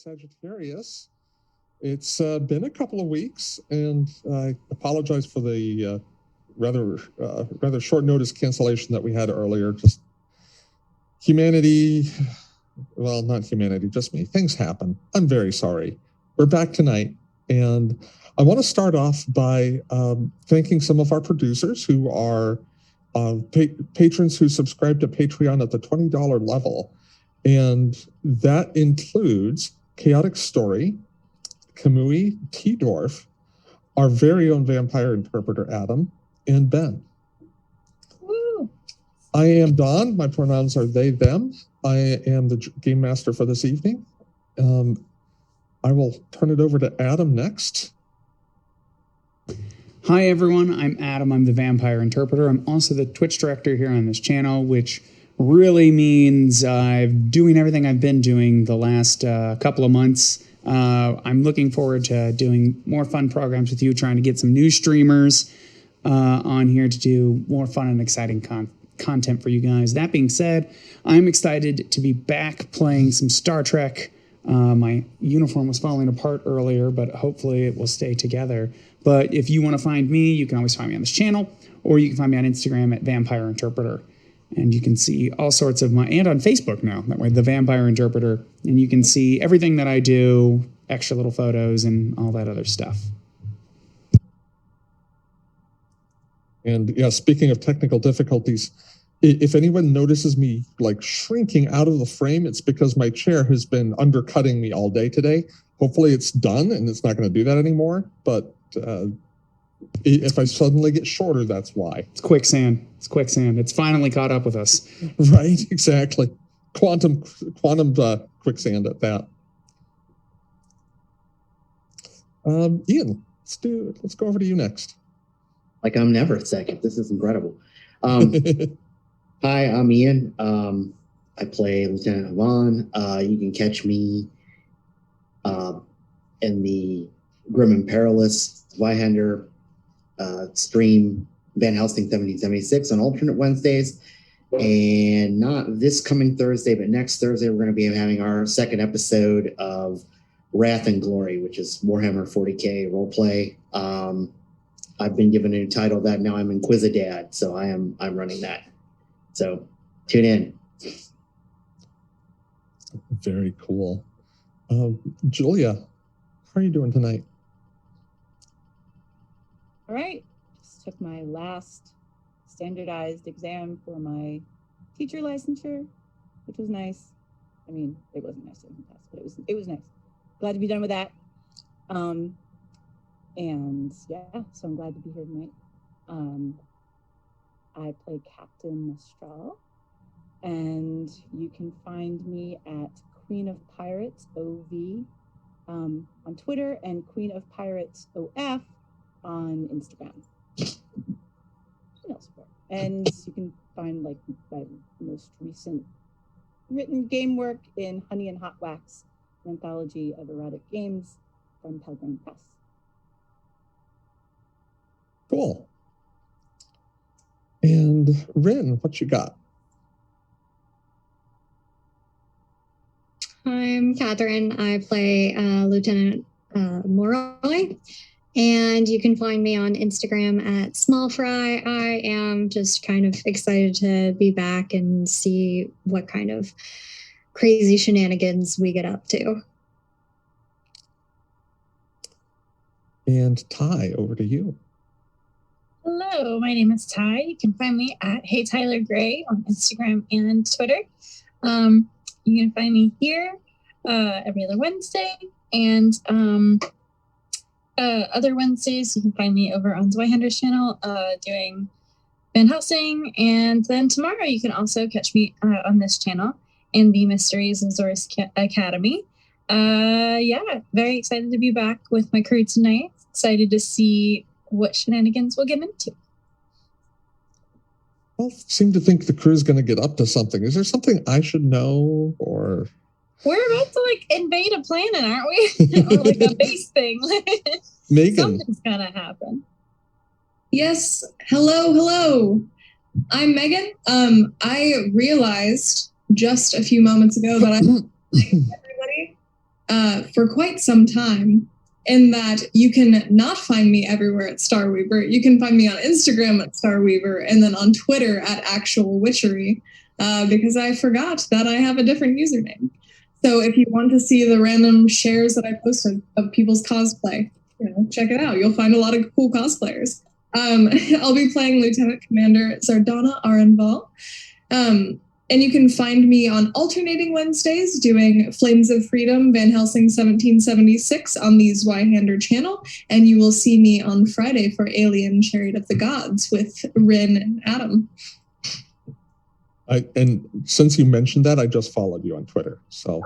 Sagittarius. It's been a couple of weeks, and I apologize for the rather short notice cancellation that we had earlier. Just humanity, well, not humanity, just me. Things happen. I'm very sorry. We're back tonight, and I want to start off by thanking some of our producers who are patrons who subscribe to Patreon at the $20 level. And that includes Chaotic Story, Kamui T. Dorf, our very own vampire interpreter, Adam, and Ben. Woo. I am Don. My pronouns are they, them. I am the game master for this evening. I will turn it over to Adam next. Hi, everyone. I'm Adam. I'm the vampire interpreter. I'm also the Twitch director here on this channel, which really means I'm doing everything I've been doing the last couple of months. I'm looking forward to doing more fun programs with you, trying to get some new streamers on here to do more fun and exciting content for you guys. That being said, I'm excited to be back playing some Star Trek. My uniform was falling apart earlier, but hopefully it will stay together. But if you want to find me, you can always find me on this channel, or you can find me on Instagram at Vampire Interpreter. And you can see all sorts of and on Facebook now, that way, the Vampire Interpreter. And you can see everything that I do, extra little photos and all that other stuff. And yeah, speaking of technical difficulties, if anyone notices me like shrinking out of the frame, it's because my chair has been undercutting me all day today. Hopefully it's done and it's not going to do that anymore. But if I suddenly get shorter, that's why. It's quicksand. It's quicksand. It's finally caught up with us. Right, exactly. Quantum quicksand at that. Ian, let's go over to you next. Like I'm never second. This is incredible. Hi, I'm Ian. I play Lieutenant Havon. You can catch me in the Grim and Perilous Zweihander stream Van Helsing 1776 on alternate Wednesdays. And not this coming Thursday, but next Thursday, we're going to be having our second episode of Wrath and Glory, which is Warhammer 40K roleplay. I've been given a new title that now I'm Inquisidad, so I'm running that. So tune in. Very cool. Julia, how are you doing tonight? All right. Just took my last standardized exam for my teacher licensure, which was nice. I mean, it wasn't nice to pass, but it was nice. Glad to be done with that. And yeah, so I'm glad to be here tonight. I play Captain Mistral, and you can find me at Queen of Pirates OV on Twitter and Queen of Pirates OF on Instagram. And you can find like my most recent written game work in Honey and Hot Wax, an anthology of erotic games from Pelgrane Press. Cool. And Rin, what you got? I'm Catherine. I play Lieutenant Moroi, and you can find me on Instagram at Small Fry. I am just kind of excited to be back and see what kind of crazy shenanigans we get up to. And Ty, over to you. Hello, my name is Ty. You can find me at Hey Tyler Gray on Instagram and Twitter. You can find me here every other Wednesday, and other Wednesdays you can find me over on Zweihander's channel doing Van Helsing, and then tomorrow you can also catch me on this channel in the Mysteries of Zor's Academy. Yeah, very excited to be back with my crew tonight. Excited to see what shenanigans we'll get into. I seem to think the crew's going to get up to something. Is there something I should know, or? We're about to like invade a planet, aren't we? Or like a base thing. Megan. Something's gonna happen. Yes. Hello. I'm Megan. I realized just a few moments ago that I'm everybody. for quite some time, in that you can not find me everywhere at Starweaver. You can find me on Instagram at Starweaver and then on Twitter at Actual Witchery, because I forgot that I have a different username. So if you want to see the random shares that I posted of people's cosplay, check it out. You'll find a lot of cool cosplayers. I'll be playing Lieutenant Commander Zardana Arenval. And you can find me on alternating Wednesdays doing Flames of Freedom, Van Helsing 1776 on the Zweihander channel. And you will see me on Friday for Alien Chariot of the Gods with Rin and Adam. And since you mentioned that, I just followed you on Twitter. So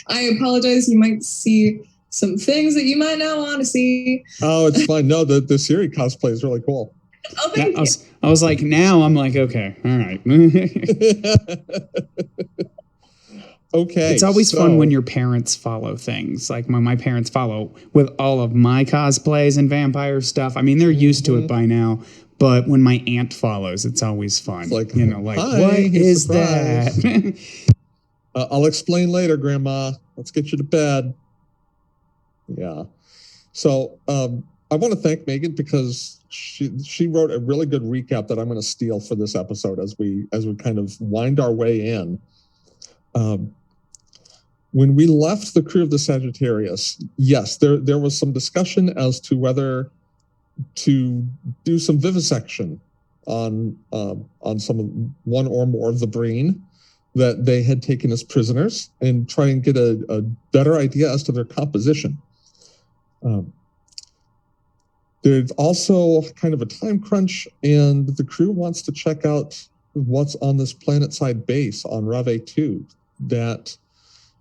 I apologize. You might see some things that you might not want to see. Oh, it's fine. No, the Siri cosplay is really cool. Oh, thank you. I was like, now I'm like, okay, all right. Okay. It's always fun when your parents follow things. Like my parents follow with all of my cosplays and vampire stuff. I mean, they're used to it by now. But when my aunt follows, it's always fun. It's like, hi, what is surprise. that? I'll explain later, Grandma. Let's get you to bed. Yeah. So I want to thank Megan because she wrote a really good recap that I'm going to steal for this episode as we kind of wind our way in. When we left the crew of the Sagittarius, yes, there was some discussion as to whether to do some vivisection on one or more of the Breen that they had taken as prisoners and try and get a better idea as to their composition. There's also kind of a time crunch, and the crew wants to check out what's on this planet-side base on Rave 2 that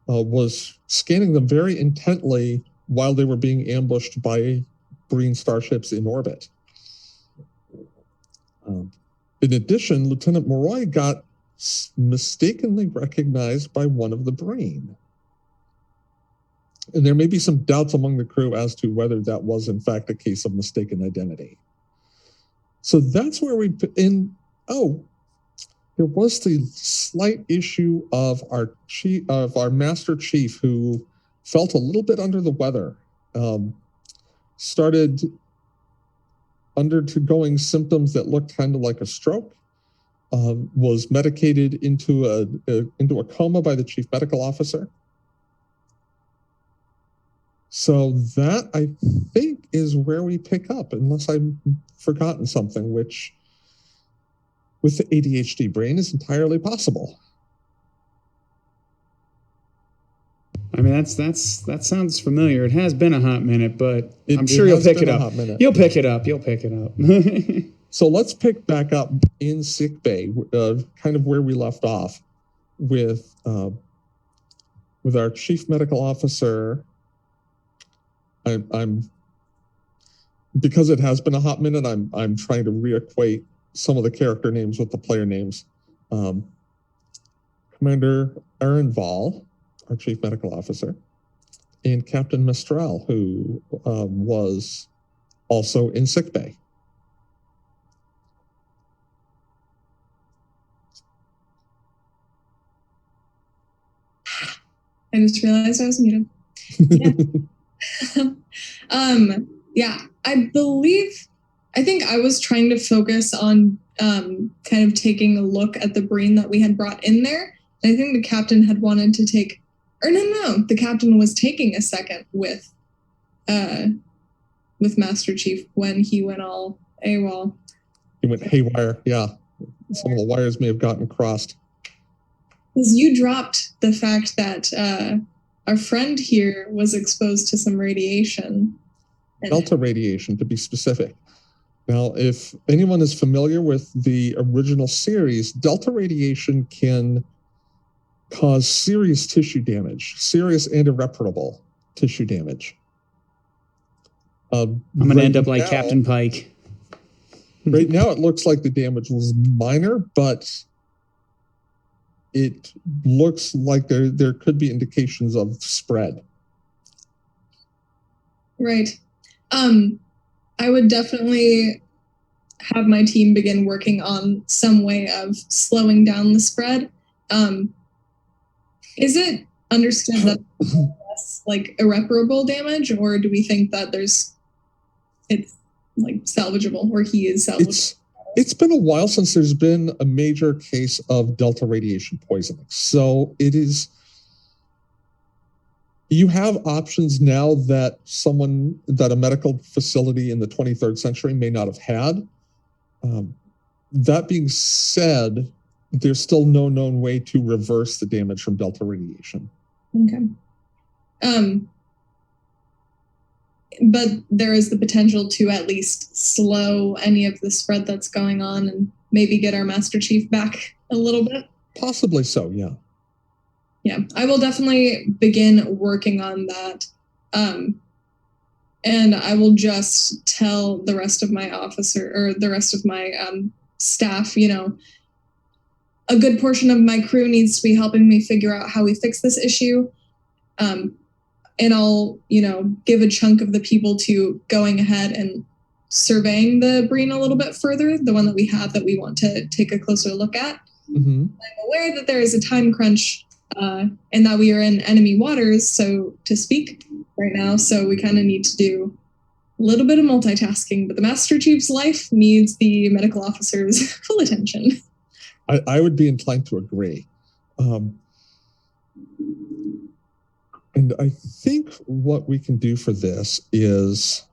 was scanning them very intently while they were being ambushed by Breen starships in orbit. In addition, Lieutenant Moroi got mistakenly recognized by one of the Breen. And there may be some doubts among the crew as to whether that was in fact a case of mistaken identity. So that's where there was the slight issue of our Master Chief, who felt a little bit under the weather, started undergoing symptoms that looked kind of like a stroke, was medicated into a coma by the chief medical officer. So that, I think, is where we pick up, unless I've forgotten something, which with the ADHD brain is entirely possible. I mean, that sounds familiar. It has been a hot minute, but I'm sure you'll pick it up. You'll pick it up. You'll pick it up. So let's pick back up in sick bay, kind of where we left off with our chief medical officer. I'm because it has been a hot minute. I'm trying to reequate some of the character names with the player names. Commander Arenval, our chief medical officer, and Captain Mistral, who was also in sickbay. I just realized I was muted. Yeah. I think I was trying to focus on kind of taking a look at the Breen that we had brought in there. And I think the captain had wanted to take, or no, the captain was taking a second with Master Chief when he went all AWOL. He went haywire, yeah. Some of the wires may have gotten crossed. Because you dropped the fact that our friend here was exposed to some radiation. Delta radiation, to be specific. Now, if anyone is familiar with the original series, delta radiation can cause serious tissue damage, serious and irreparable tissue damage. I'm going to end up like Captain Pike. Right now, it looks like the damage was minor, but it looks like there could be indications of spread. Right. I would definitely have my team begin working on some way of slowing down the spread. Is it understood that that's like irreparable damage, or do we think that it's like salvageable, or he is salvageable? It's been a while since there's been a major case of delta radiation poisoning. So you have options now that a medical facility in the 23rd century may not have had. That being said, there's still no known way to reverse the damage from delta radiation. Okay. But there is the potential to at least slow any of the spread that's going on and maybe get our Master Chief back a little bit. Possibly so, yeah. Yeah, I will definitely begin working on that. And I will just tell the rest of my staff, a good portion of my crew needs to be helping me figure out how we fix this issue. And I'll, give a chunk of the people to going ahead and surveying the Breen a little bit further, the one that we have that we want to take a closer look at. Mm-hmm. I'm aware that there is a time crunch and that we are in enemy waters, so to speak, right now. So we kind of need to do a little bit of multitasking, but the Master Chief's life needs the medical officer's full attention. I would be inclined to agree. And I think what we can do for this is,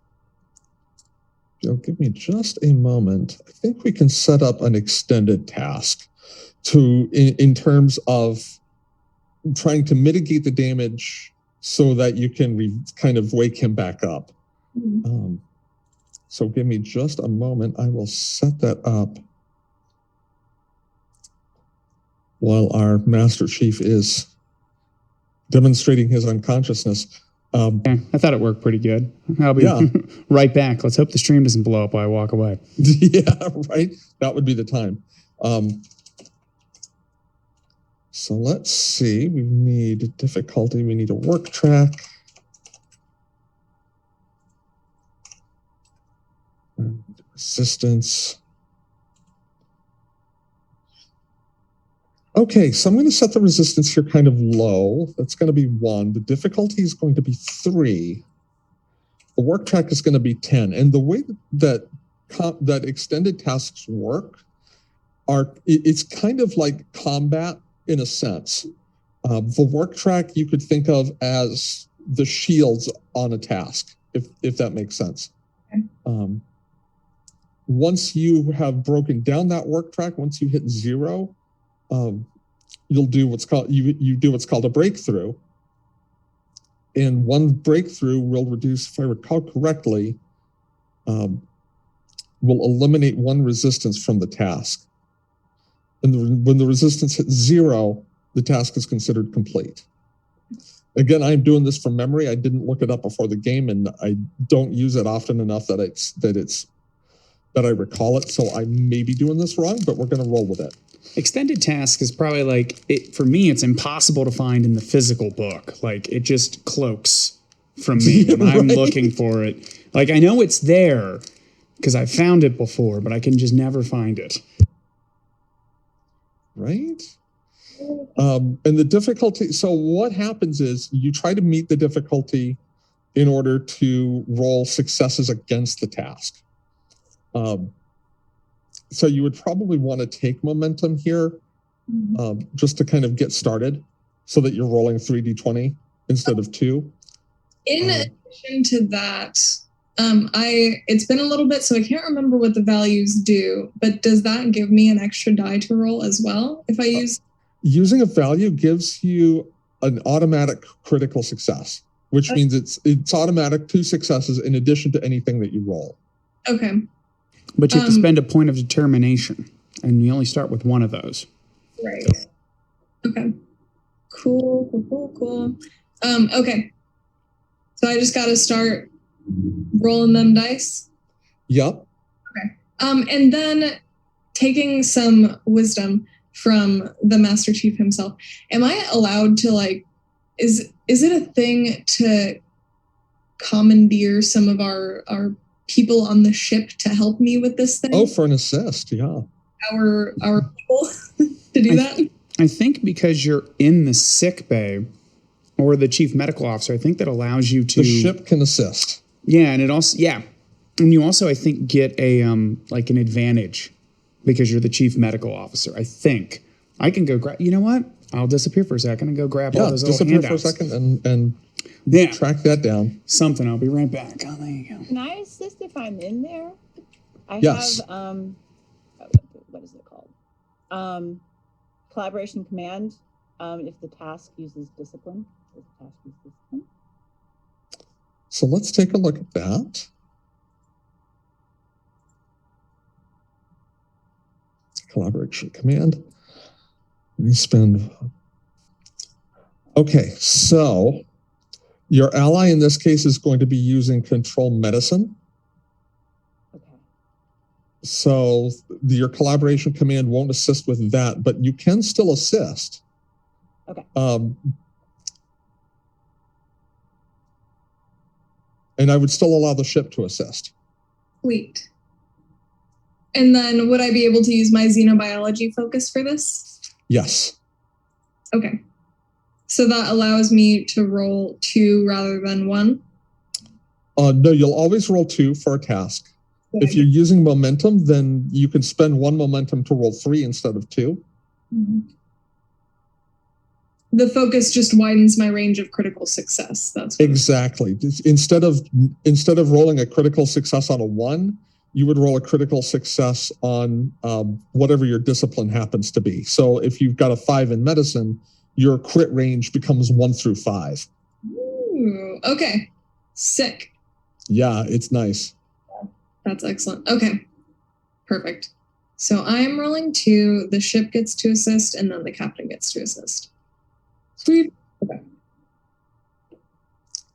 give me just a moment. I think we can set up an extended task in terms of trying to mitigate the damage so that you can kind of wake him back up. Mm-hmm. So give me just a moment. I will set that up while our Master Chief is demonstrating his unconsciousness. Yeah, I thought it worked pretty good. I'll be right back. Let's hope the stream doesn't blow up while I walk away. Yeah, right? That would be the time. So let's see. We need difficulty. We need a work track. Resistance. Okay, so I'm going to set the resistance here kind of low. That's going to be 1. The difficulty is going to be 3. The work track is going to be 10. And the way that extended tasks work it's kind of like combat in a sense. The work track you could think of as the shields on a task, if that makes sense. Okay. Once you have broken down that work track, once you hit 0, you'll do what's called a breakthrough, and one breakthrough will reduce, if I recall correctly, will eliminate 1 resistance from the task. And when the resistance hits 0, the task is considered complete. Again, I'm doing this from memory. I didn't look it up before the game, and I don't use it often enough that I recall it. So I may be doing this wrong, but we're going to roll with it. Extended task is probably for me, it's impossible to find in the physical book. Like, it just cloaks from me when I'm looking for it. Like, I know it's there because I've found it before, but I can just never find it. Right? And the difficulty, so what happens is you try to meet the difficulty in order to roll successes against the task. So you would probably want to take momentum here, just to kind of get started so that you're rolling 3d20 instead of 2. In addition to that, it's been a little bit, so I can't remember what the values do, but does that give me an extra die to roll as well if I use? Using a value gives you an automatic critical success, which means it's automatic 2 successes in addition to anything that you roll. Okay. But you have to spend a point of determination, and you only start with 1 of those. Right. Okay. Cool. Okay. So I just got to start rolling them dice? Yep. Okay. And then taking some wisdom from the Master Chief himself, am I allowed to, is it a thing to commandeer some of our people on the ship to help me with this thing? Oh, for an assist, yeah. Our people to do that? I think because you're in the sick bay, or the chief medical officer. I think that allows you to. The ship can assist. Yeah, and it also and you also I think get a like an advantage because you're the chief medical officer. I think I can go grab. You know what? I'll disappear for a second and go grab all those little disappear handouts. for a second and Yeah. track that down. Something. I'll be right back. Oh, there you go. Can I assist if I'm in there? I Yes. have what is it called? Collaboration command. If the task uses discipline. If the task uses discipline. So let's take a look at that. Collaboration command. Let me spend. Okay, so your ally in this case is going to be using control medicine. Okay. So your collaboration command won't assist with that, but you can still assist. Okay. And I would still allow the ship to assist. Sweet. And then would I be able to use my xenobiology focus for this? Yes. Okay. So that allows me to roll 2 rather than 1? No, you'll always roll 2 for a task. If you're using momentum, then you can spend 1 momentum to roll 3 instead of 2. Mm-hmm. The focus just widens my range of critical success. That's what Exactly. Instead of rolling a critical success on a 1, you would roll a critical success on whatever your discipline happens to be. So if you've got a 5 in medicine, your crit range becomes 1 through 5. Ooh, okay. Sick. Yeah, it's nice. That's excellent. Okay. Perfect. So I'm rolling 2, the ship gets to assist, and then the captain gets to assist. Sweet. Okay.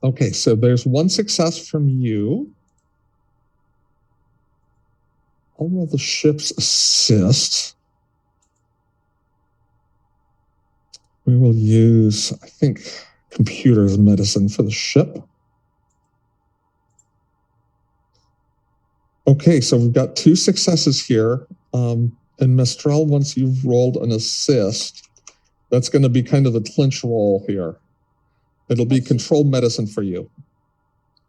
Okay, so there's 1 success from you. I'll roll the ship's assist. We will use, I think, computer's medicine for the ship. Okay, so we've got 2 successes here. And Mistral, once you've rolled an assist, that's going to be kind of the clinch roll here. It'll be control medicine for you.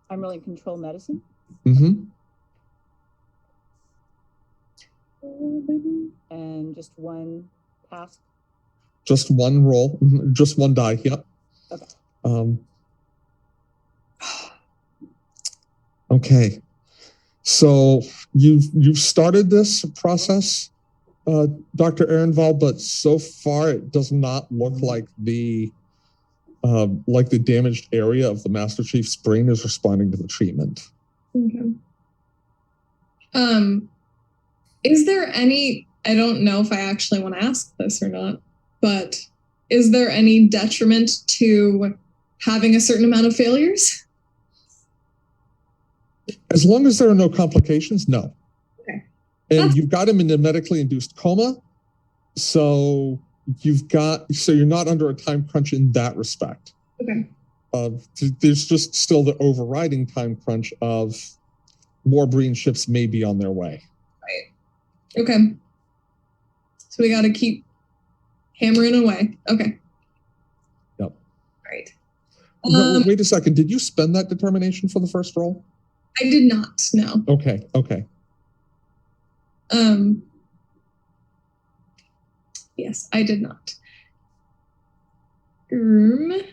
I'm rolling control medicine. Mm-hmm. And just 1 task. Just 1 roll, just 1 die. Yep. Okay. Okay. So you've started this process, Dr. Ehrenwald, but so far it does not look like the damaged area of the Master Chief's brain is responding to the treatment. Okay. Is there any, I don't know if I actually want to ask this or not, but is there any detriment to having a certain amount of failures? As long as there are no complications, no. Okay. And you've got him in a medically induced coma, so you're not under a time crunch in that respect. Okay. There's just still the overriding time crunch of more Breen ships may be on their way. Right. Okay. So we got to keep hammering away. Okay. Yep. Right. No, wait a second. Did you spend that determination for the first roll? I did not. No. Okay. Yes, I did not. Okay.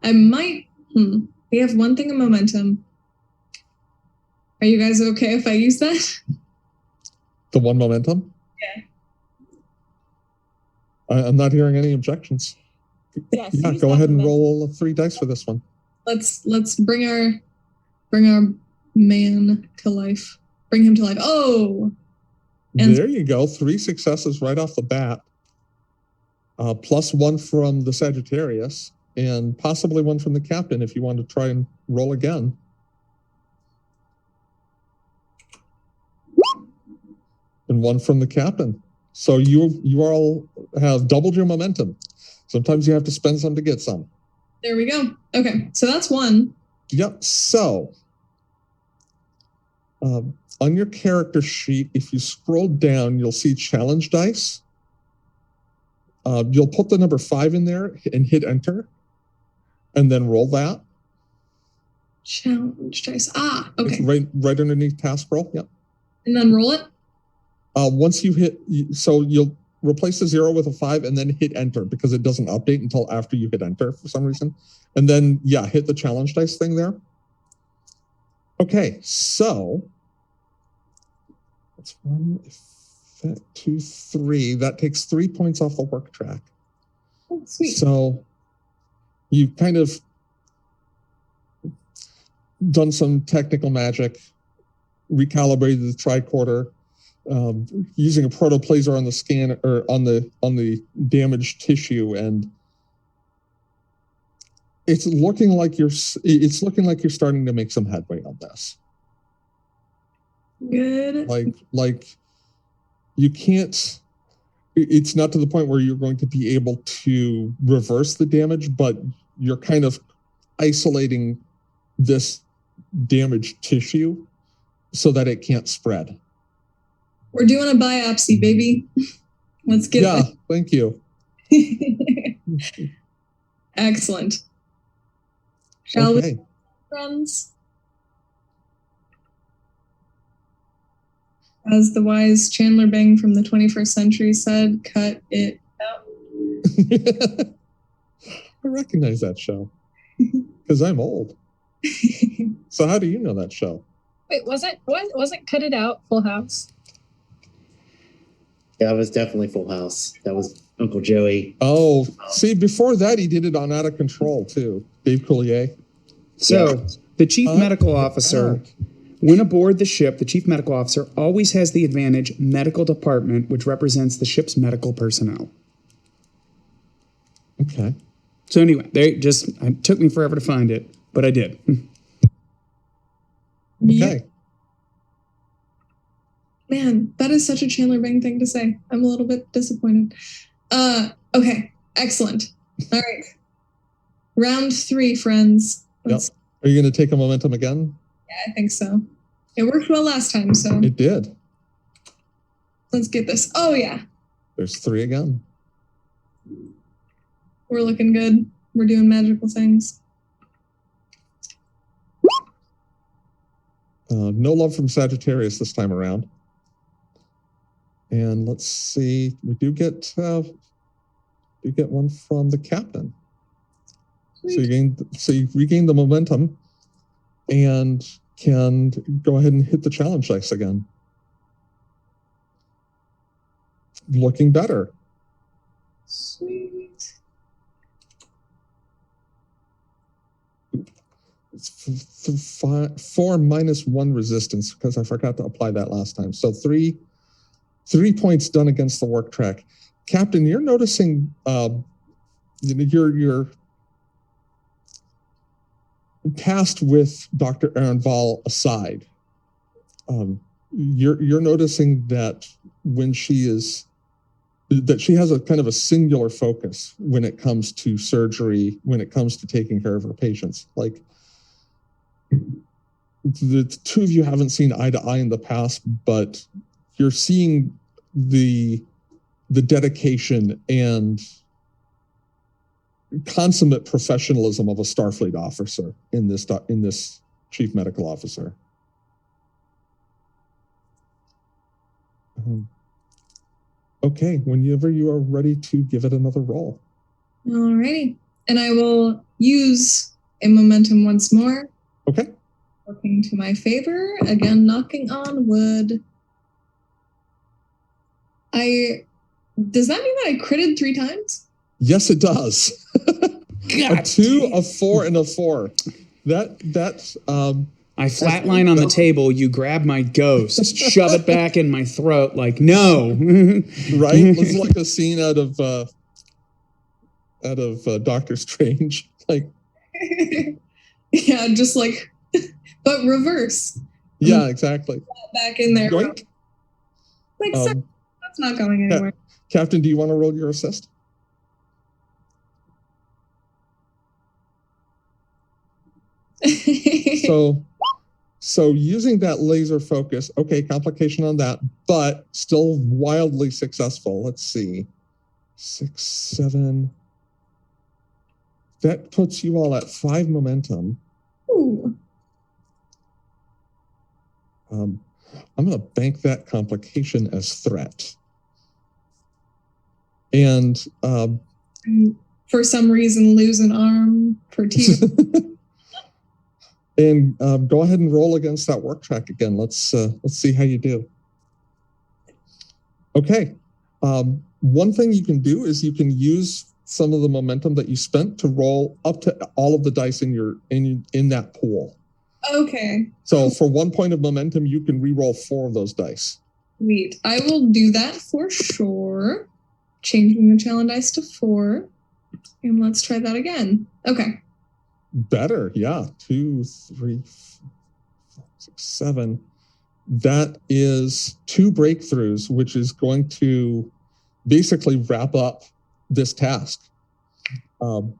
I might. We have 1 thing of momentum. Are you guys okay if I use that? The 1 momentum? Yeah. I'm not hearing any objections. Yes. Yeah, go ahead and roll 3 dice for this one. Let's bring our man to life. Bring him to life. Oh. And there you go. 3 successes right off the bat. Plus 1 from the Sagittarius, and possibly 1 from the captain if you want to try and roll again. And 1 from the captain. So you all have doubled your momentum. Sometimes you have to spend some to get some. there we go. Okay, so that's 1. Yep. So on your character sheet, if you scroll down, you'll see challenge dice. You'll put the number 5 in there and hit enter, and then roll that. Challenge dice. Ah, okay. It's right underneath task roll. Yep. And then roll it. Once you hit, so you'll replace the 0 with a 5 and then hit enter because it doesn't update until after you hit enter for some reason. And then, yeah, hit the challenge dice thing there. Okay, so that's 1, 2, 3. That takes 3 points off the work track. Oh, sweet. So you've kind of done some technical magic, recalibrated the tricorder, using a protoplaser on the scan or on the damaged tissue, and it's looking like you're starting to make some headway on this. Good. Like you can't. It's not to the point where you're going to be able to reverse the damage, but you're kind of isolating this damaged tissue so that it can't spread. We're doing a biopsy, baby. Let's get Yeah, thank you. Excellent. Shall we, Okay. friends? As the wise Chandler Bing from the 21st century said, cut it out. I recognize that show because I'm old. So how do you know that show? Wait, wasn't Cut It Out Full House? Yeah, it was definitely Full House. That was Uncle Joey. Oh, see, before that he did it on Out of Control too. Dave Coulier. So the chief medical officer, when aboard the ship, the chief medical officer always has the advantage medical department, which represents the ship's medical personnel. Okay. So anyway, it took me forever to find it, but I did. Okay. Man, that is such a Chandler Bing thing to say. I'm a little bit disappointed. Okay, excellent. All right. Round 3, friends. Yep. Are you going to take a momentum again? Yeah, I think so. It worked well last time, so It did. let's get this. Oh, yeah. There's 3 again. We're looking good. We're doing magical things. No love from Sagittarius this time around. And let's see, we do get one from the captain. So you regain the momentum and can go ahead and hit the challenge dice again. Looking better. Sweet. It's 4 minus 1 resistance because I forgot to apply that last time. So 3 points done against the work track. Captain, you're noticing you're tasked with Dr. Ehrenval aside. You're noticing that when she has a kind of a singular focus when it comes to surgery, when it comes to taking care of her patients. Like the two of you haven't seen eye to eye in the past, but you're seeing the dedication and consummate professionalism of a Starfleet officer in this chief medical officer. Okay, whenever you are ready to give it another roll. Alrighty. And I will use a momentum once more. Okay. Working to my favor. Again, knocking on wood. Does that mean that I critted 3 times? Yes, it does. A 2, a 4, and a 4. That's I flatline on the table. You grab my ghost, shove it back in my throat, like no. Right? It's like a scene out of Doctor Strange. Like, yeah, just like, but reverse. yeah, exactly. Back in there. Yoink. Like, that's not going anywhere. Captain, do you want to roll your assist? So using that laser focus, okay, complication on that, but still wildly successful. Let's see. 6, 7. That puts you all at 5 momentum. Ooh. I'm going to bank that complication as threat. And for some reason, lose an arm for TV. and go ahead and roll against that work track again. Let's see how you do. Okay. One thing you can do is you can use some of the momentum that you spent to roll up to all of the dice in that pool. Okay. So for 1 point of momentum, you can re-roll 4 of those dice. Sweet. I will do that for sure. Changing the challenge dice to 4. And let's try that again. Okay. Better, yeah. 2, 3, 4, 6, 7. That is 2 breakthroughs, which is going to basically wrap up this task. So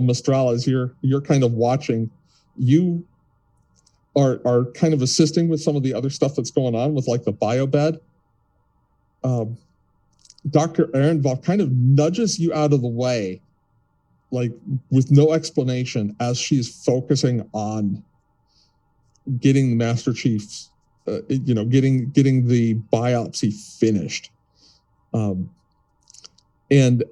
Mistral, as you're kind of watching, you are kind of assisting with some of the other stuff that's going on with like the biobed. Dr. Ehrenwald kind of nudges you out of the way, like with no explanation, as she's focusing on getting the Master Chief's, getting the biopsy finished. And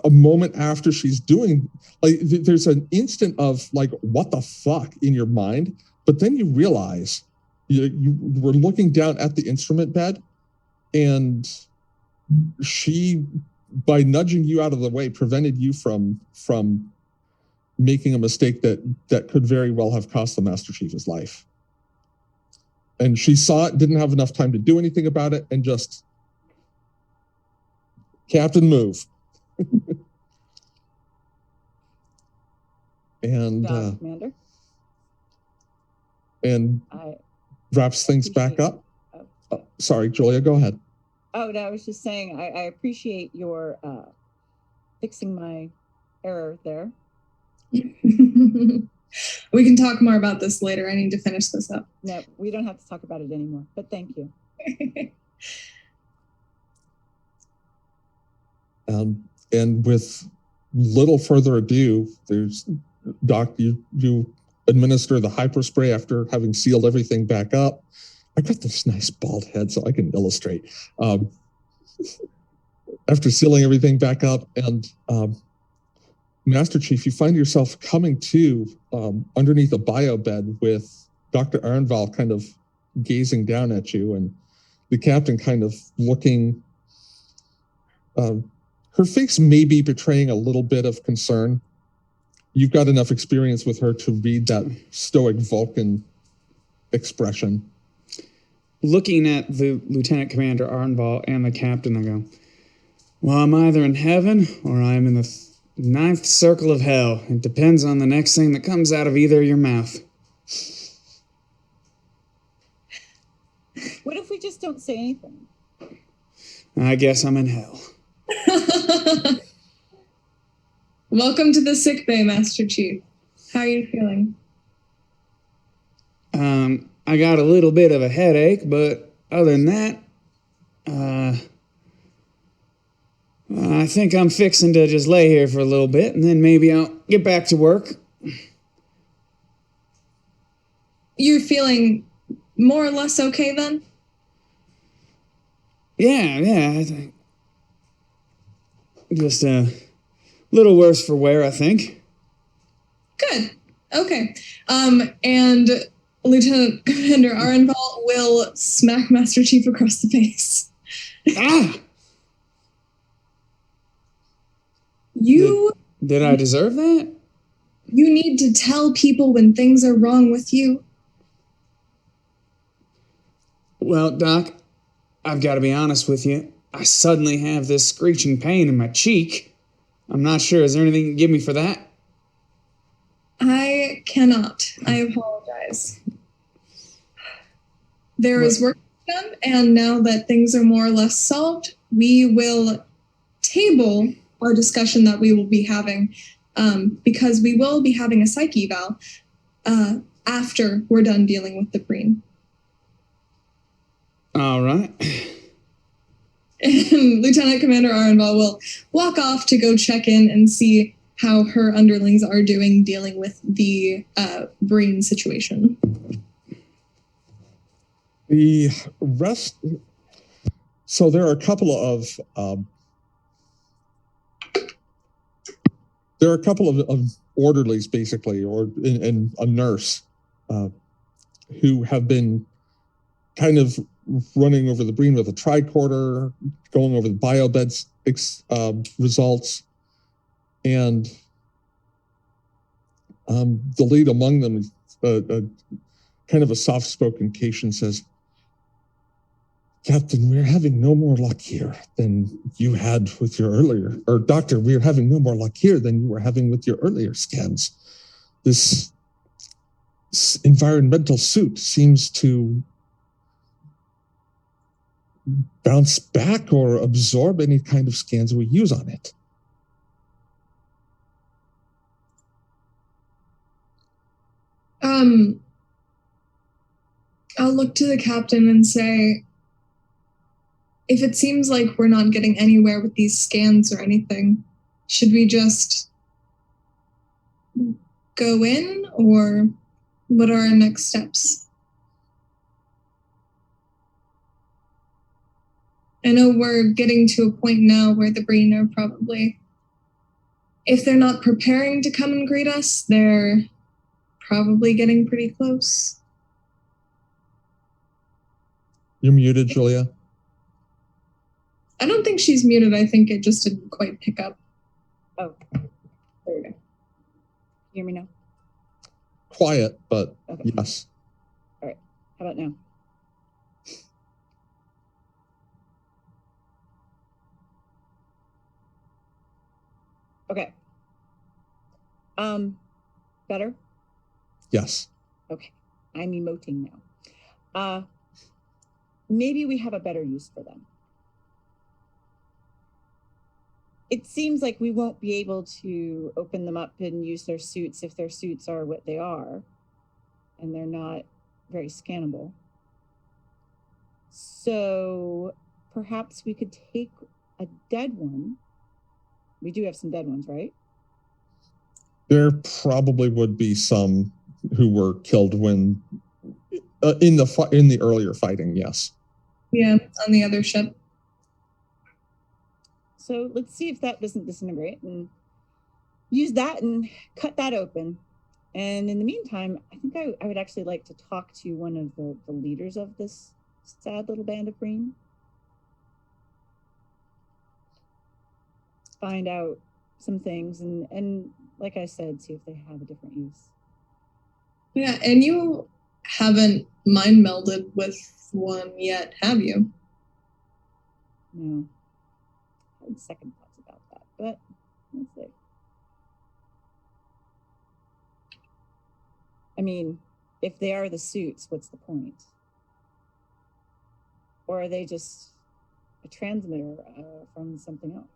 a moment after she's doing, like, there's an instant of like, what the fuck in your mind, but then you realize you were looking down at the instrument bed, and she, by nudging you out of the way, prevented you from making a mistake that could very well have cost the Master Chief his life. And she saw it, didn't have enough time to do anything about it, and just, Captain, move. And Commander. And wraps things back up. Sorry, Julia, go ahead. Oh, no, I was just saying I appreciate your fixing my error there. We can talk more about this later. I need to finish this up. No, we don't have to talk about it anymore, but thank you. And with little further ado, there's Doc, you administer the hyperspray after having sealed everything back up. I got this nice bald head so I can illustrate. After sealing everything back up, and Master Chief, you find yourself coming to underneath a biobed with Dr. Ehrenwald kind of gazing down at you, and the captain kind of looking. Her face may be betraying a little bit of concern. You've got enough experience with her to read that stoic Vulcan expression. Looking at the Lieutenant Commander Arnval and the captain, I go, well, I'm either in heaven or I'm in the ninth circle of hell. It depends on the next thing that comes out of either of your mouth. What if we just don't say anything? I guess I'm in hell. Welcome to the sick bay, Master Chief. How are you feeling? I got a little bit of a headache, but other than that, I think I'm fixing to just lay here for a little bit, and then maybe I'll get back to work. You're feeling more or less okay then? Yeah, I think. Just a little worse for wear, I think. Good. Okay. And Lieutenant Commander Arenval will smack Master Chief across the face. Ah! Did I deserve that? You need to tell people when things are wrong with you. Well, Doc, I've got to be honest with you. I suddenly have this screeching pain in my cheek. I'm not sure. Is there anything you can give me for that? I cannot. I apologize. There is work done, and now that things are more or less solved, we will table our discussion that we will be having, because we will be having a psych eval after we're done dealing with the Breen. All right. And Lieutenant Commander Arenval will walk off to go check in and see how her underlings are doing dealing with the brain situation. The rest. So there are a couple of orderlies, basically, and a nurse who have been kind of running over the brain with a tricorder, going over the biobed results, and the lead among them, kind of a soft-spoken Cation, says, "Captain, we're having no more luck here than you had with your earlier, or Doctor, we're having no more luck here than you were having with your earlier scans. This environmental suit seems to bounce back or absorb any kind of scans we use on it." I'll look to the captain and say, if it seems like we're not getting anywhere with these scans or anything, should we just go in, or what are our next steps? I know we're getting to a point now where the brain are probably, if they're not preparing to come and greet us, they're probably getting pretty close. You're muted, Julia. I don't think she's muted. I think it just didn't quite pick up. Oh, there we go. Hear me now? Quiet, but Okay. yes. All right. How about now? Okay. Better? Yes. Okay. I'm emoting now. Maybe we have a better use for them. It seems like we won't be able to open them up and use their suits if their suits are what they are, and they're not very scannable. So perhaps we could take a dead one. We do have some dead ones, right? There probably would be some who were killed when in the earlier fighting. Yes. Yeah, on the other ship. So let's see if that doesn't disintegrate, and use that and cut that open. And in the meantime, I think I would actually like to talk to one of the leaders of this sad little band of green. Find out some things, and like I said, see if they have a different use. Yeah, and you haven't mind melded with one yet, have you? No. I had second thoughts about that, but let's see. I mean, if they are the suits, what's the point? Or are they just a transmitter from something else?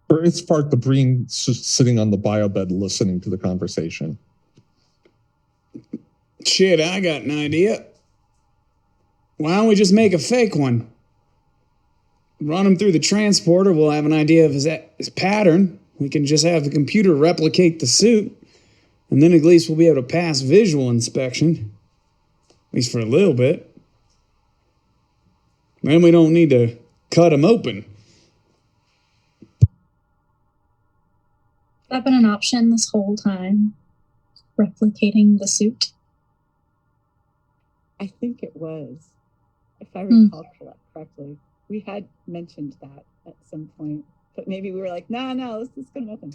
For its part, the Breen sitting on the biobed listening to the conversation. Shit, I got an idea. Why don't we just make a fake one? Run him through the transporter, we'll have an idea of his pattern. We can just have the computer replicate the suit, and then at least we'll be able to pass visual inspection. At least for a little bit. Then we don't need to cut him open. That been an option this whole time? Replicating the suit? I think it was, if I recall correctly. We had mentioned that at some point, but maybe we were like, no, let's just cut him open.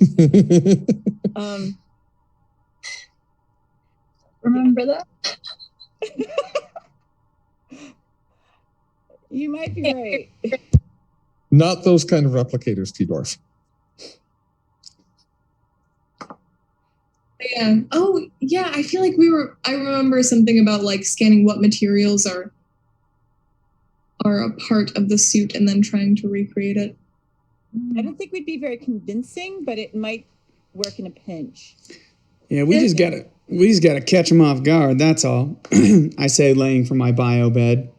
Remember that? You might be right. Not those kind of replicators, T-Dwarf. Yeah. Oh, yeah. I feel like I remember something about like scanning what materials are a part of the suit and then trying to recreate it. I don't think we'd be very convincing, but it might work in a pinch. Yeah, we just gotta catch him off guard, that's all. I say, laying for my bio bed.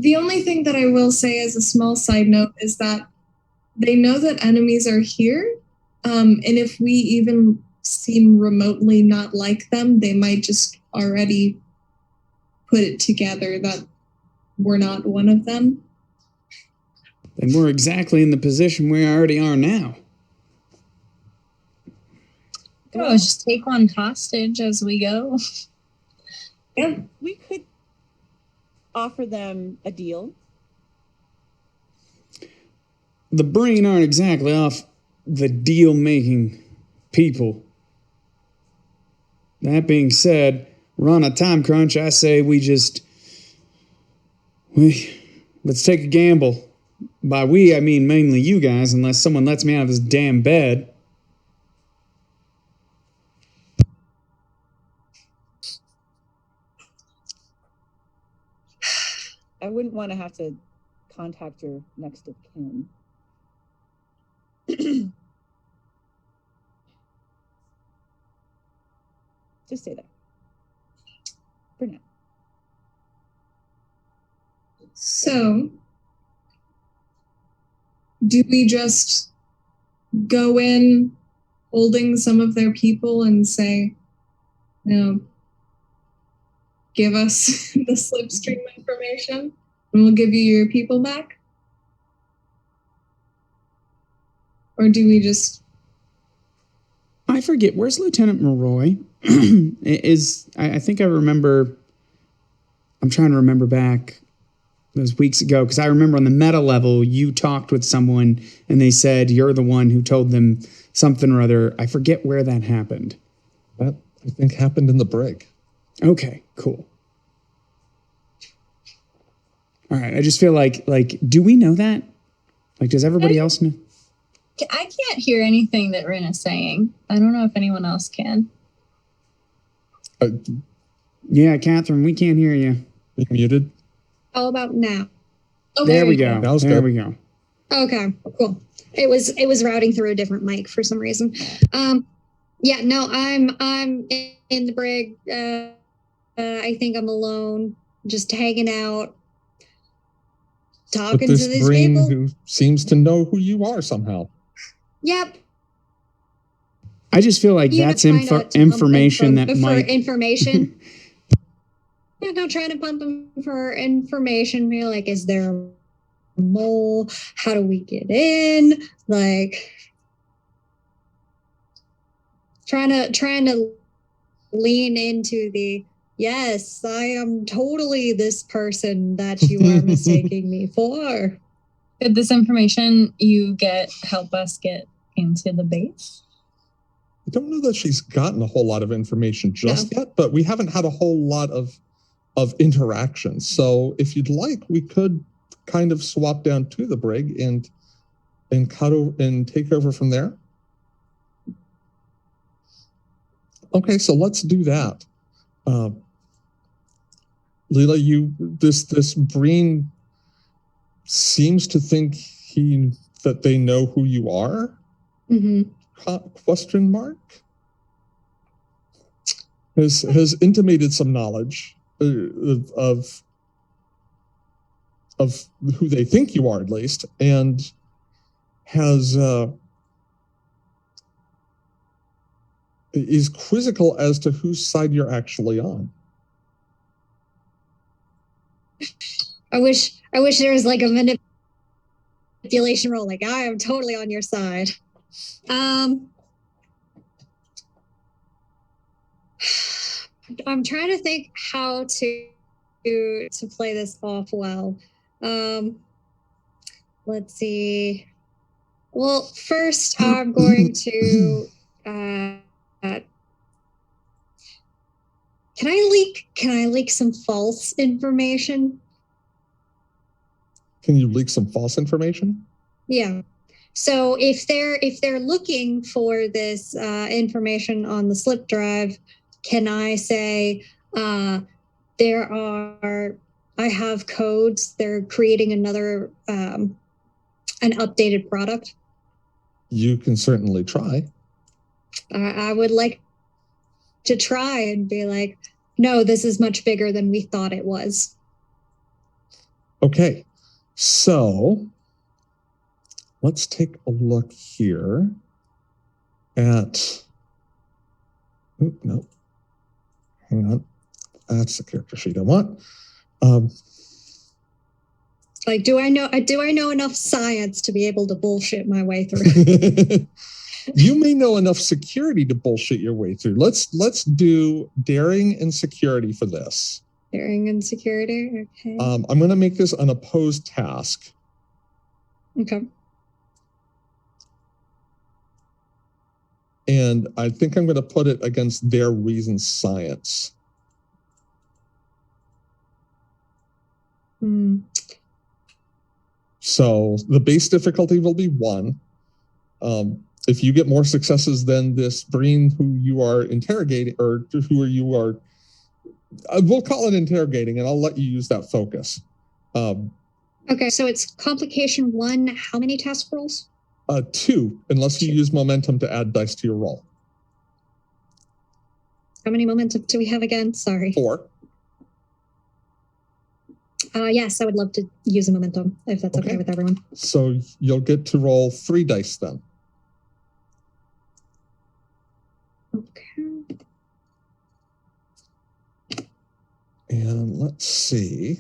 The only thing that I will say as a small side note is that they know that enemies are here. And if we even seem remotely not like them, they might just already put it together that we're not one of them. Then we're exactly in the position we already are now. Oh, just take one hostage as we go. Yeah. We could offer them a deal. The brain aren't exactly off the deal-making people. That being said, we're on a time crunch. I say let's take a gamble. By we, I mean mainly you guys, unless someone lets me out of this damn bed. I wouldn't want to have to contact your next of kin. Just say that. For now. So, do we just go in holding some of their people and say, give us the slipstream information and we'll give you your people back? Or do we just... I forget, where's Lieutenant Malroy? I think I remember, I'm trying to remember back those weeks ago, because I remember on the meta level, you talked with someone and they said you're the one who told them something or other. I forget where that happened. That, I think, happened in the brig. Okay, cool. All right, I just feel like, do we know that? Like, does everybody else know? I can't hear anything that Rin is saying. I don't know if anyone else can. Yeah, Catherine, we can't hear you. You're muted. How about now? Okay. There we go. Now's There good. we go. Okay, cool. It was routing through a different mic for some reason. Yeah, no, I'm in the brig. I think I'm alone, just hanging out, talking With this to these brain people. who seems to know who you are somehow. Yep. I just feel like that's information that might... information. Yeah, no, trying to pump them for information. Be like, is there a mole? How do we get in? Like, trying to lean into the, yes, I am totally this person that you are mistaking me for. Could this information you get help us get into the base? I don't know that she's gotten a whole lot of information just yet, but we haven't had a whole lot of interaction. So if you'd like, we could kind of swap down to the brig and take over from there. Okay, so let's do that. Leela, this Breen seems to think that they know who you are? Mm-hmm. Question mark? Has intimated some knowledge of who they think you are, at least, and is quizzical as to whose side you're actually on. I wish there was like a manipulation role. Like, I am totally on your side. I'm trying to think how to play this off well. Let's see. Well, first I'm going to can I leak some false information? Can you leak some false information? Yeah. So if they're looking for this information on the slip drive, can I say I have codes? They're creating another an updated product. You can certainly try. I would like to try and be like, no, this is much bigger than we thought it was. Okay, so let's take a look here at. No, hang on. That's the character sheet I want. Like, do I know enough science to be able to bullshit my way through? You may know enough security to bullshit your way through. Let's do daring and security for this. Daring and security. Okay. I'm going to make this an opposed task. Okay. And I think I'm going to put it against their reason science. So the base difficulty will be 1. If you get more successes than this Breen who you are interrogating, or who you are, we'll call it interrogating, and I'll let you use that focus. Okay, so it's complication 1. How many task rolls? 2, unless you use momentum to add dice to your roll. How many momentum do we have again? Sorry. 4. Yes, I would love to use a momentum if that's okay with everyone. So you'll get to roll 3 dice then. Okay. And let's see.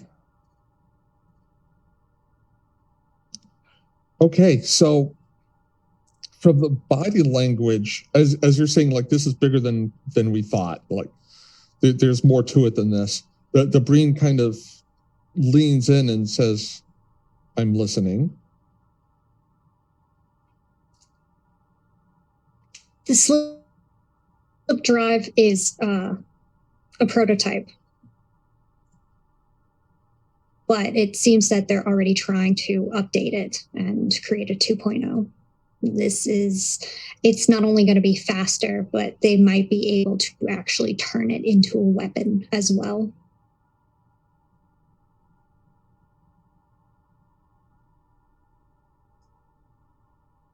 Okay, so from the body language, as you're saying, like, this is bigger than we thought. Like, there's more to it than this. The Breen kind of leans in and says, "I'm listening." The slip drive is a prototype, but it seems that they're already trying to update it and create a 2.0. It's not only going to be faster, but they might be able to actually turn it into a weapon as well.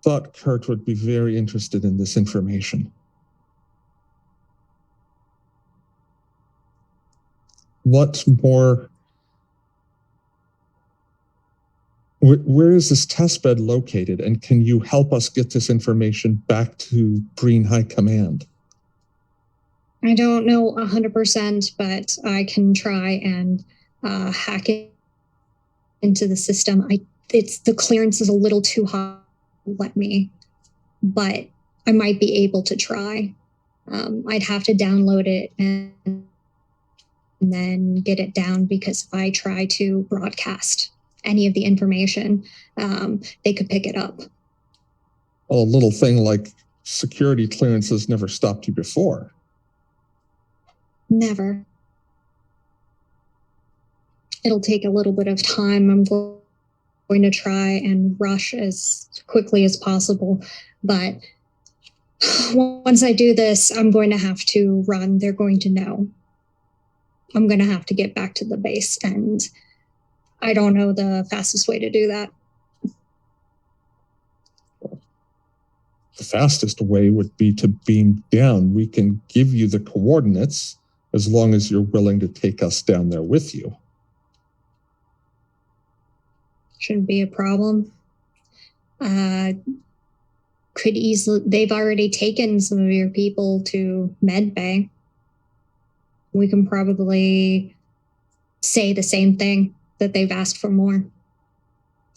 Thought Kurt would be very interested in this information. What more? Where is this test bed located, and can you help us get this information back to Breen High Command? I don't know 100%, but I can try and hack it into the system. The clearance is a little too high to let me, but I might be able to try. I'd have to download it and then get it down, because if I try to broadcast any of the information, they could pick it up. Well, a little thing like security clearances never stopped you before. Never. It'll take a little bit of time. I'm going to try and rush as quickly as possible, but once I do this, I'm going to have to run. They're going to know. I'm going to have to get back to the base, and I don't know the fastest way to do that. The fastest way would be to beam down. We can give you the coordinates as long as you're willing to take us down there with you. Shouldn't be a problem. Could easily, they've already taken some of your people to Med Bay. We can probably say the same thing, that they've asked for more.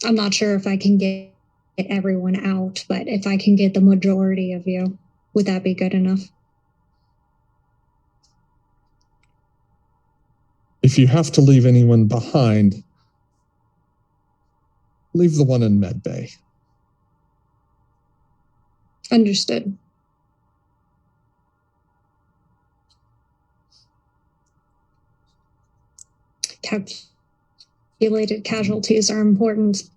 I'm not sure if I can get everyone out, but if I can get the majority of you, would that be good enough? If you have to leave anyone behind, leave the one in Med Bay. Understood. Calculated casualties are important.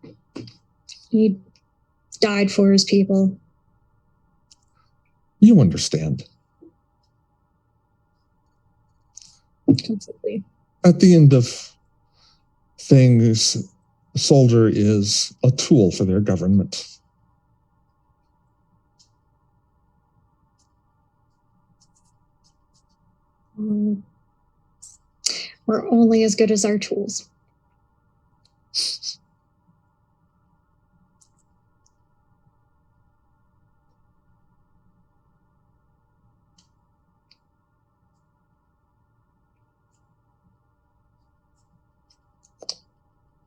He died for his people. You understand. Completely. At the end of things, a soldier is a tool for their government. We're only as good as our tools.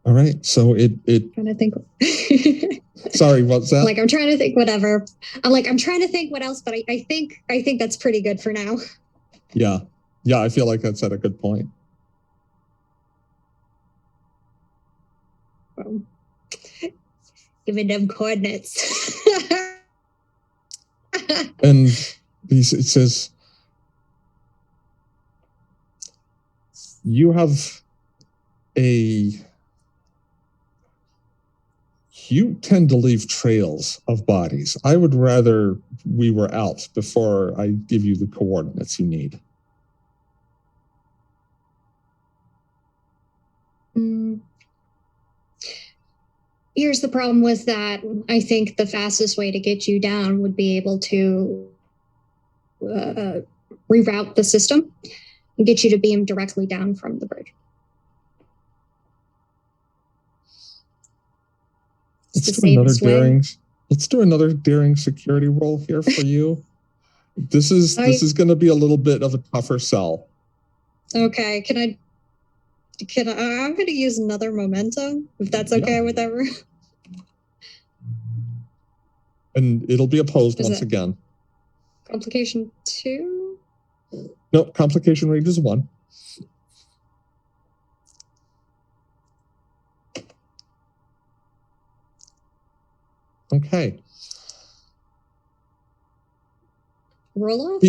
All right. So it Trying to think. sorry, what's that? Like I'm trying to think whatever. I'm trying to think what else, but I think that's pretty good for now. Yeah. Yeah, I feel like that's at a good point. Giving them coordinates. And it says, you tend to leave trails of bodies. I would rather we were out before I give you the coordinates you need. Here's the problem with that. I think the fastest way to get you down would be able to reroute the system and get you to beam directly down from the bridge. Let's do another daring security roll here for you. This is going to be a little bit of a tougher sell. Okay, I'm going to use another momentum, if that's okay with everyone. And it'll be opposed once again. Complication 2? Nope, complication rate is 1. Okay. Roll off?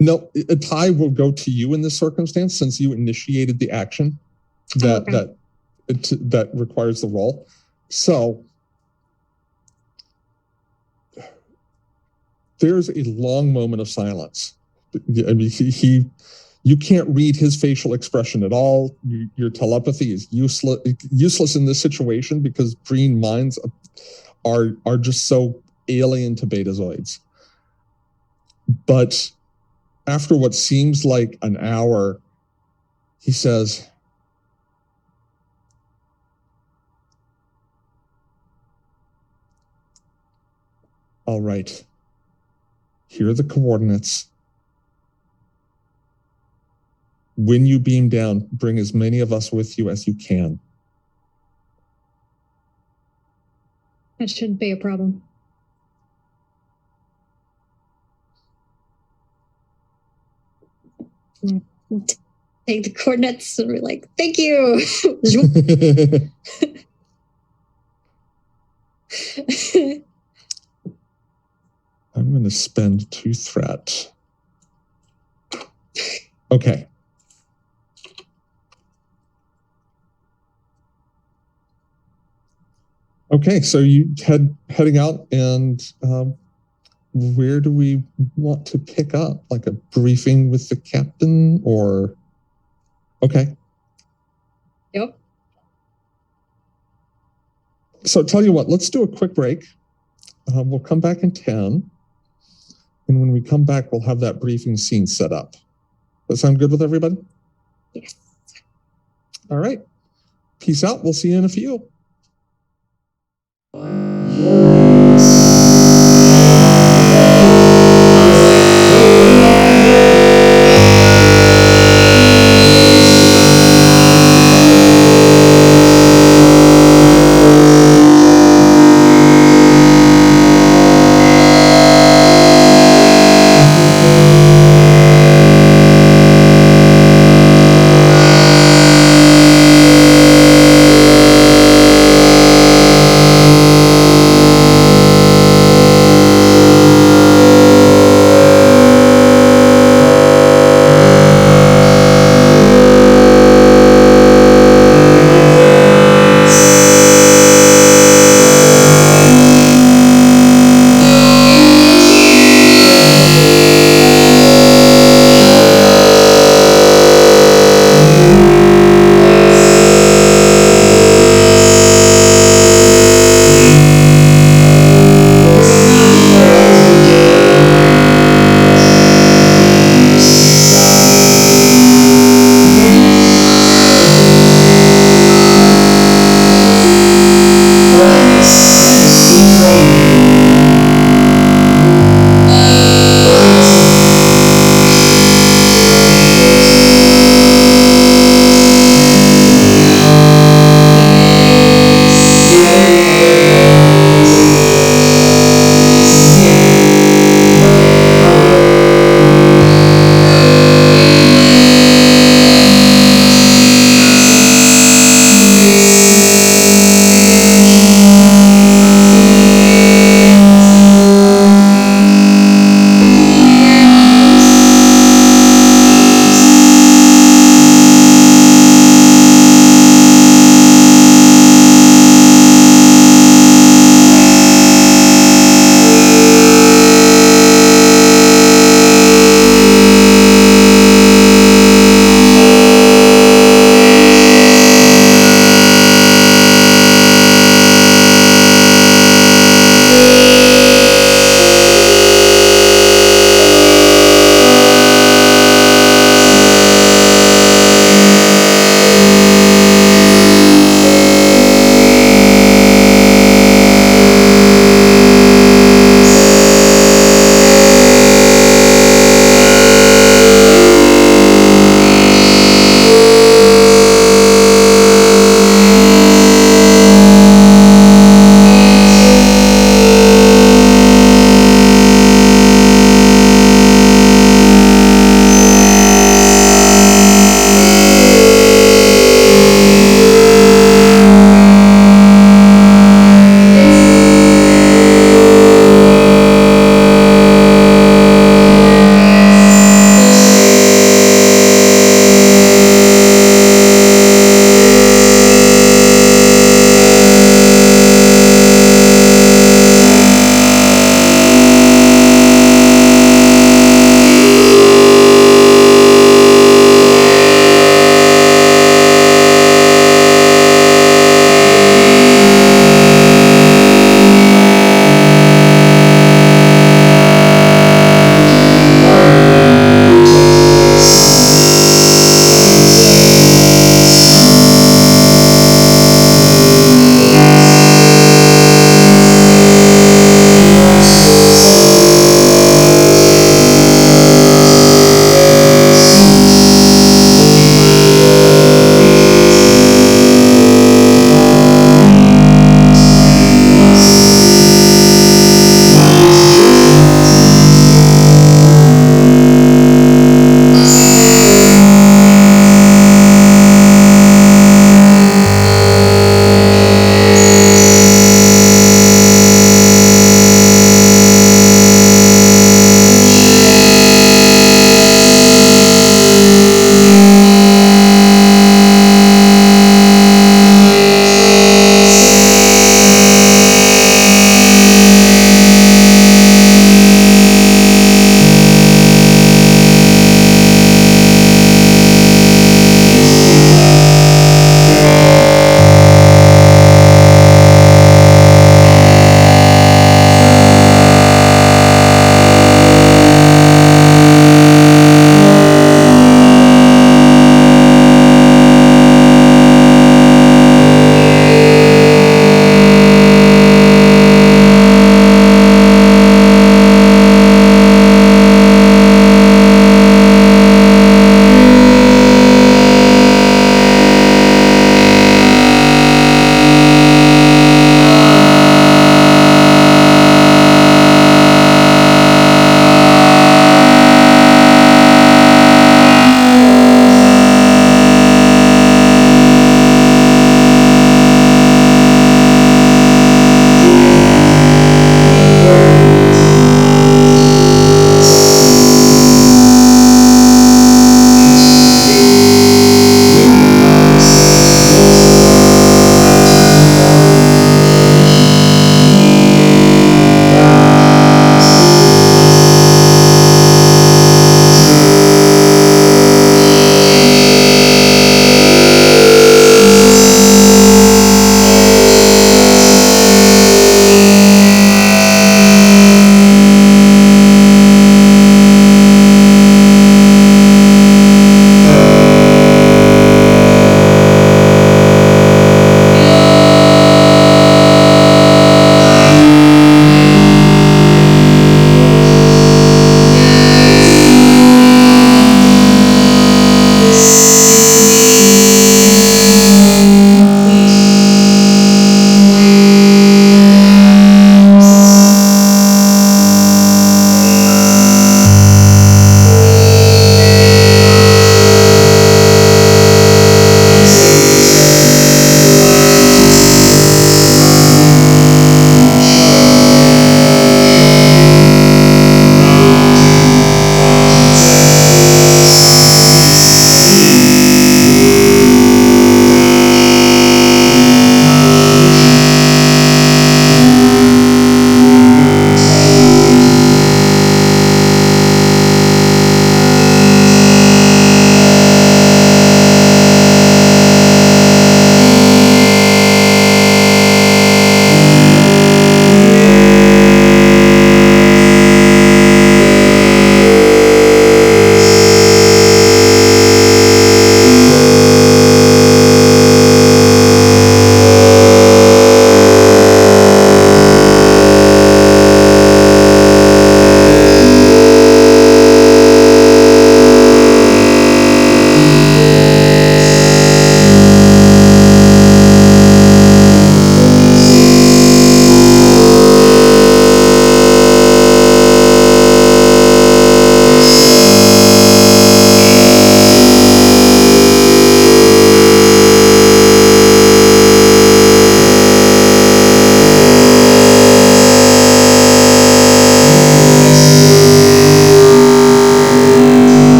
No, a tie will go to you in this circumstance since you initiated the action that requires the roll. So there's a long moment of silence. I mean, you can't read his facial expression at all. Your telepathy is useless in this situation because green minds are just so alien to betazoids. But after what seems like an hour, he says, all right, here are the coordinates. When you beam down, bring as many of us with you as you can. That shouldn't be a problem. Take the coordinates and we're like, thank you. I'm going to spend 2 threat. Okay. Okay, so you heading out, and where do we want to pick up? Like a briefing with the captain, or? Okay. Yep. So tell you what, let's do a quick break. We'll come back in 10. And when we come back, we'll have that briefing scene set up. Does that sound good with everybody? Yes. All right. Peace out. We'll see you in a few.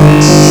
much.